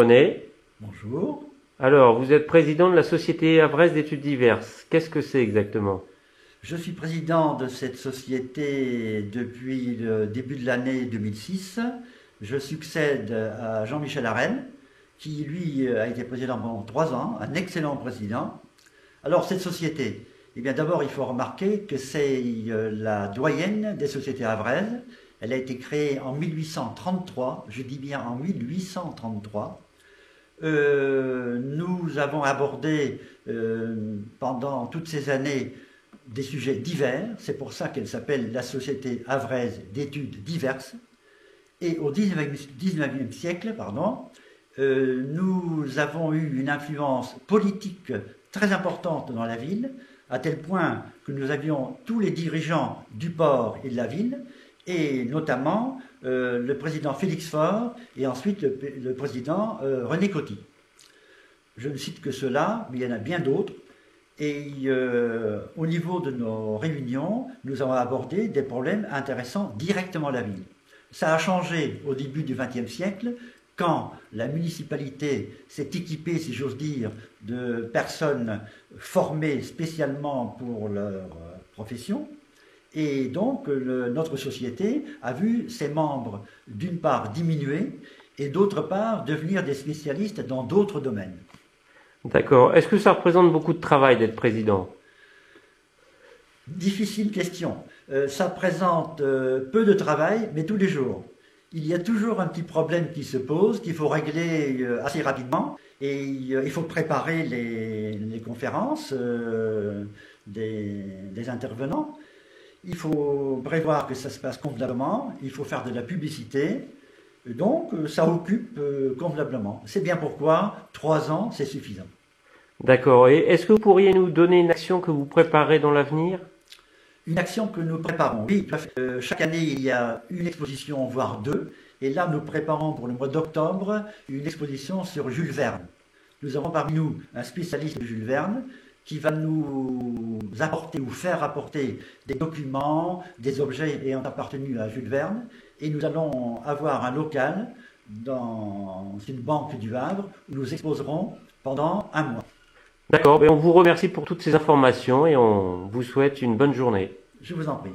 René. Bonjour. Alors, vous êtes président de la Société Havraise d'études diverses. Qu'est-ce que c'est exactement? Je suis président de cette société depuis le début de l'année 2006. Je succède à Jean-Michel Arène, qui lui a été président pendant 3 ans, un excellent président. Alors cette société, eh bien d'abord il faut remarquer que c'est la doyenne des sociétés havraises. Elle a été créée en 1833, je dis bien en 1833. Nous avons abordé pendant toutes ces années des sujets divers, c'est pour ça qu'elle s'appelle la Société Havraise d'études diverses. Et au XIXe siècle, nous avons eu une influence politique très importante dans la ville, à tel point que nous avions tous les dirigeants du port et de la ville, et notamment le président Félix Faure et ensuite le président René Coty. Je ne cite que cela, mais il y en a bien d'autres. Et au niveau de nos réunions, nous avons abordé des problèmes intéressant directement la ville. Ça a changé au début du XXe siècle, quand la municipalité s'est équipée, si j'ose dire, de personnes formées spécialement pour leur profession. Et donc, notre société a vu ses membres, d'une part, diminuer, et d'autre part, devenir des spécialistes dans d'autres domaines. D'accord. Est-ce que ça représente beaucoup de travail d'être président? Difficile question. Ça présente peu de travail, mais tous les jours. Il y a toujours un petit problème qui se pose, qu'il faut régler assez rapidement. Et il faut préparer les conférences des intervenants. Il faut prévoir que ça se passe convenablement. Il faut faire de la publicité. Donc, ça occupe convenablement. C'est bien pourquoi 3 ans, c'est suffisant. D'accord. Et est-ce que vous pourriez nous donner une action que vous préparez dans l'avenir? Une action que nous préparons. Oui, chaque année, il y a une exposition, voire 2. Et là, nous préparons pour le mois d'octobre une exposition sur Jules Verne. Nous avons parmi nous un spécialiste de Jules Verne qui va nous apporter ou faire apporter des documents, des objets ayant appartenu à Jules Verne. Et nous allons avoir un local dans une banque du Havre où nous exposerons pendant 1 mois. D'accord. On vous remercie pour toutes ces informations et on vous souhaite une bonne journée. Je vous en prie.